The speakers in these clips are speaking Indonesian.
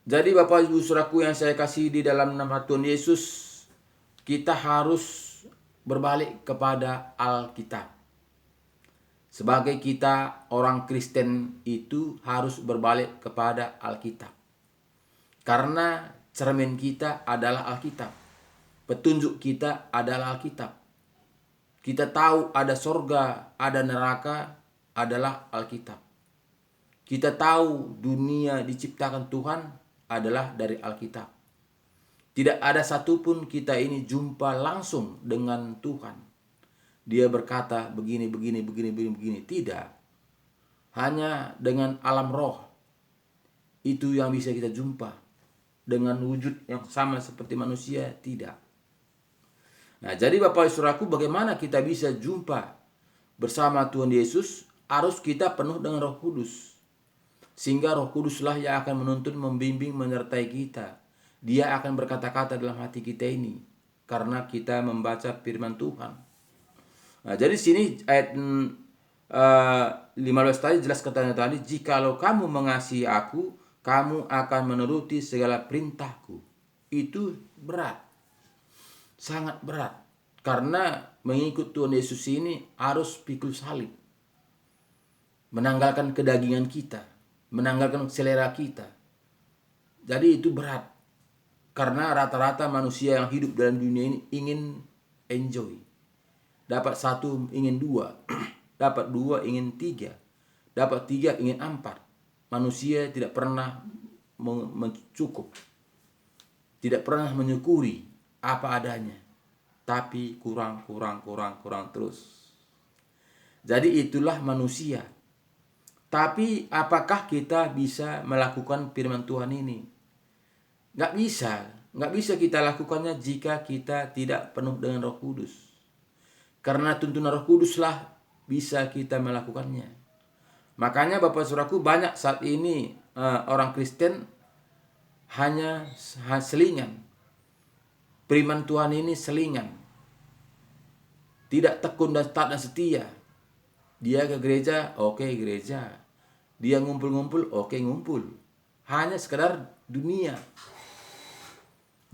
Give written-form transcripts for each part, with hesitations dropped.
Jadi Bapak Ibu Saudaraku yang saya kasih di dalam nama Tuhan Yesus, kita harus berbalik kepada Alkitab. Sebagai kita orang Kristen itu harus berbalik kepada Alkitab. Karena cermin kita adalah Alkitab. Petunjuk kita adalah Alkitab. Kita tahu ada sorga, ada neraka adalah Alkitab. Kita tahu dunia diciptakan Tuhan adalah dari Alkitab. Tidak ada satupun kita ini jumpa langsung dengan Tuhan. Dia berkata begini, begini, begini, begini, begini. Tidak. Hanya dengan alam roh. Itu yang bisa kita jumpa. Dengan wujud yang sama seperti manusia, tidak. Nah, jadi Bapak Saudaraku, bagaimana kita bisa jumpa bersama Tuhan Yesus? Harus kita penuh dengan Roh Kudus. Sehingga Roh Kuduslah yang akan menuntun, membimbing, menyertai kita. Dia akan berkata-kata dalam hati kita ini karena kita membaca firman Tuhan. Nah, jadi sini ayat 15 tadi jelas katanya tadi, jikalau kamu mengasihi aku, kamu akan menuruti segala perintahku. Itu berat. Sangat berat. Karena mengikut Tuhan Yesus ini harus pikul salib. Menanggalkan kedagingan kita. Menanggalkan selera kita. Jadi itu berat. Karena rata-rata manusia yang hidup dalam dunia ini ingin enjoy. Dapat satu ingin dua. Dapat dua ingin tiga. Dapat tiga ingin empat. Manusia tidak pernah mencukup. Tidak pernah menyukuri apa adanya. Tapi kurang terus. Jadi itulah manusia. Tapi apakah kita bisa melakukan firman Tuhan ini? Nggak bisa. Nggak bisa kita lakukannya jika kita tidak penuh dengan Roh Kudus. Karena tuntunan Roh Kuduslah bisa kita melakukannya. Makanya Bapak Saudaraku, banyak saat ini orang Kristen hanya selingan. Firman Tuhan ini selingan. Tidak tekun dan taat dan setia. Dia ke gereja, oke gereja. Dia ngumpul-ngumpul, oke ngumpul. Hanya sekedar dunia.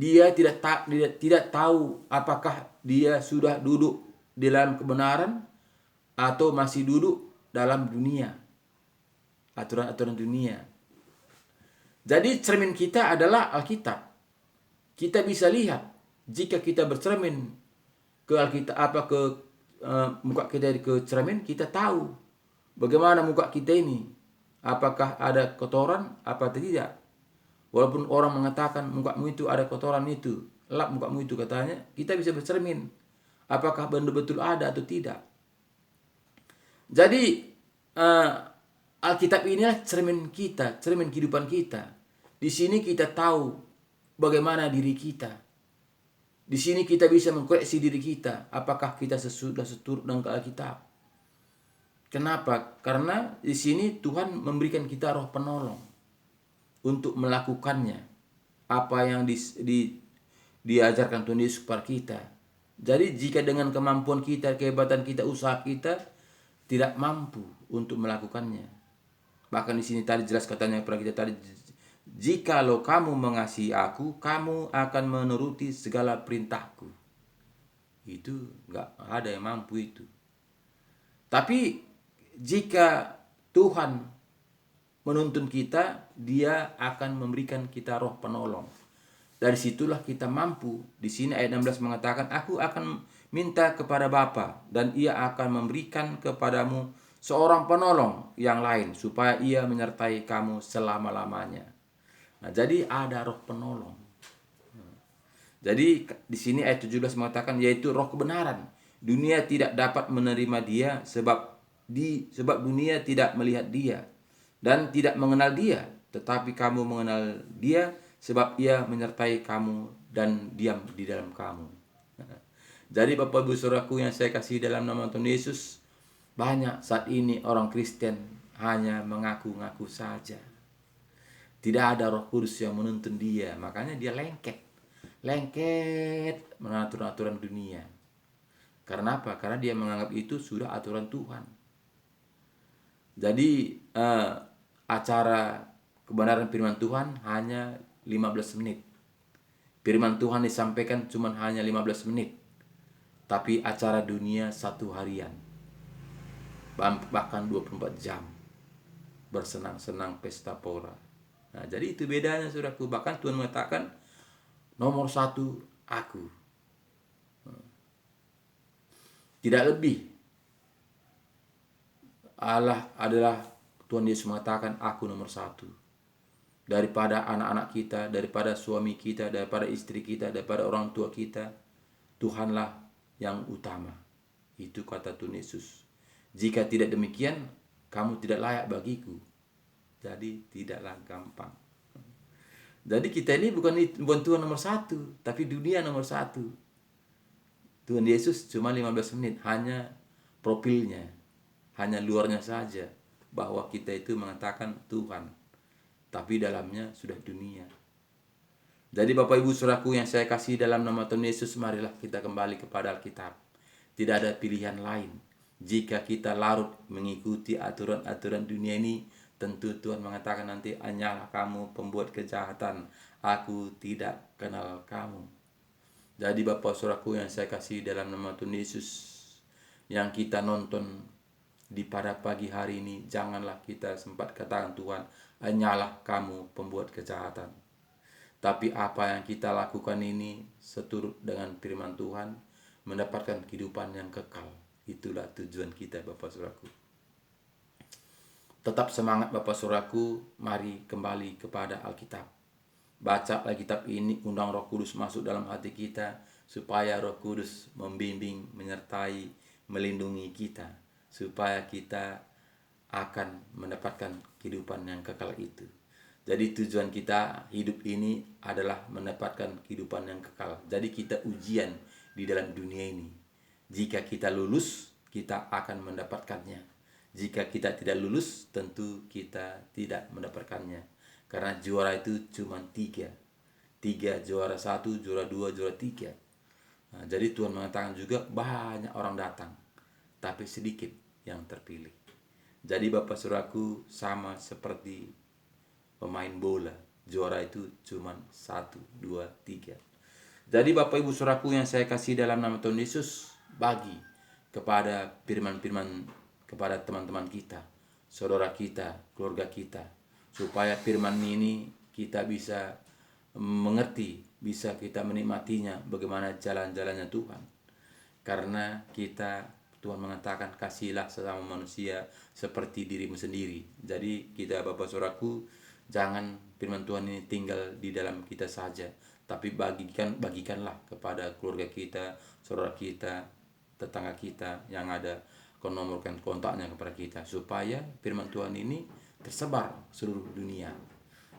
Dia tidak tahu apakah dia sudah duduk di dalam kebenaran atau masih duduk dalam dunia. Aturan-aturan dunia. Jadi cermin kita adalah Alkitab. Kita bisa lihat jika kita bercermin ke Alkitab muka kita ke cermin, kita tahu bagaimana muka kita ini. Apakah ada kotoran apa tidak? Walaupun orang mengatakan mukamu itu ada kotoran itu, lap mukamu itu katanya, kita bisa bercermin. Apakah betul-betul ada atau tidak? Jadi Alkitab inilah cermin kita, cermin kehidupan kita. Di sini kita tahu bagaimana diri kita. Di sini kita bisa mengkoreksi diri kita. Apakah kita sudah seturut dengan Alkitab? Kenapa? Karena di sini Tuhan memberikan kita roh penolong untuk melakukannya. Apa yang diajarkan Tuhan Yesus kepada kita. Jadi jika dengan kemampuan kita, kehebatan kita, usaha kita tidak mampu untuk melakukannya. Bahkan di sini tadi jelas katanya kepada kita tadi, jikalau kamu mengasihi aku, kamu akan menuruti segala perintahku. Itu nggak ada yang mampu itu. Tapi jika Tuhan menuntun kita, Dia akan memberikan kita roh penolong. Dari situlah kita mampu. Di sini ayat 16 mengatakan, aku akan minta kepada Bapa dan Ia akan memberikan kepadamu seorang penolong yang lain supaya Ia menyertai kamu selama-lamanya. Nah, jadi ada roh penolong. Jadi di sini ayat 17 mengatakan yaitu roh kebenaran. Dunia tidak dapat menerima Dia sebab dunia tidak melihat Dia dan tidak mengenal Dia, tetapi kamu mengenal Dia sebab Ia menyertai kamu dan diam di dalam kamu. Jadi Bapak Ibu Saudaraku yang saya kasih dalam nama Tuhan Yesus, banyak saat ini orang Kristen hanya mengaku-ngaku saja. Tidak ada Roh Kudus yang menuntun dia, makanya dia lengket mengatur aturan dunia. Karena apa? Karena dia menganggap itu sudah aturan Tuhan. Jadi acara kebenaran firman Tuhan hanya 15 menit. Firman Tuhan disampaikan cuma hanya 15 menit. Tapi acara dunia 1 harian. Bahkan 24 jam. Bersenang-senang pesta pora. Nah, jadi itu bedanya saudaraku. Bahkan Tuhan mengatakan nomor 1 aku. Tidak lebih. Allah adalah Tuhan Yesus mengatakan aku nomor 1. Daripada anak-anak kita, daripada suami kita, daripada istri kita, daripada orang tua kita, Tuhanlah yang utama. Itu kata Tuhan Yesus. Jika tidak demikian, kamu tidak layak bagiku. Jadi tidaklah gampang. Jadi kita ini bukan Tuhan nomor 1, tapi dunia nomor 1. Tuhan Yesus cuma 15 menit, hanya profilnya, hanya luarnya saja, bahwa kita itu mengatakan Tuhan, tapi dalamnya sudah dunia. Jadi Bapak Ibu Saudaraku yang saya kasih dalam nama Tuhan Yesus, marilah kita kembali kepada Alkitab. Tidak ada pilihan lain. Jika kita larut mengikuti aturan-aturan dunia ini, tentu Tuhan mengatakan nanti, hanyalah kamu pembuat kejahatan, aku tidak kenal kamu. Jadi Bapak Saudaraku yang saya kasih dalam nama Tuhan Yesus, yang kita nonton di pada pagi hari ini, janganlah kita sempat katakan Tuhan, hanyalah kamu pembuat kejahatan. Tapi apa yang kita lakukan ini seturut dengan firman Tuhan, mendapatkan kehidupan yang kekal. Itulah tujuan kita Bapak Saudaraku. Tetap semangat Bapak Saudaraku, mari kembali kepada Alkitab. Baca Alkitab ini, undang Roh Kudus masuk dalam hati kita, supaya Roh Kudus membimbing, menyertai, melindungi kita, supaya kita akan mendapatkan kehidupan yang kekal itu. Jadi tujuan kita hidup ini adalah mendapatkan kehidupan yang kekal. Jadi kita ujian di dalam dunia ini. Jika kita lulus, kita akan mendapatkannya. Jika kita tidak lulus, tentu kita tidak mendapatkannya. Karena juara itu cuma 3. Juara 1, juara 2, juara 3. Nah, jadi Tuhan mengatakan juga banyak orang datang, tapi sedikit yang terpilih. Jadi Bapak Saudaraku sama seperti pemain bola. Juara itu cuma 1, 2, 3. Jadi Bapak Ibu Saudaraku yang saya kasih dalam nama Tuhan Yesus, bagi kepada firman-firman kepada teman-teman kita, saudara kita, keluarga kita, supaya firman ini kita bisa mengerti, bisa kita menikmatinya, bagaimana jalan-jalannya Tuhan. Karena Tuhan mengatakan kasihilah sesama manusia seperti dirimu sendiri. Jadi kita Bapak Saudaraku, jangan firman Tuhan ini tinggal di dalam kita saja, tapi bagikanlah kepada keluarga kita, saudara kita, tetangga kita yang ada, nomorkan kontaknya kepada kita, supaya firman Tuhan ini tersebar seluruh dunia.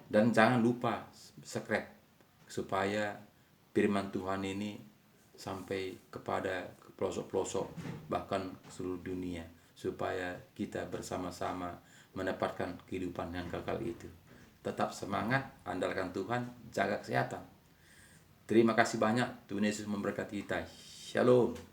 Dan jangan lupa subscribe, supaya firman Tuhan ini sampai kepada pelosok-pelosok, bahkan seluruh dunia, supaya kita bersama-sama mendapatkan kehidupan yang kekal itu. Tetap semangat, andalkan Tuhan, jaga kesehatan. Terima kasih banyak, Tuhan Yesus memberkati kita. Shalom.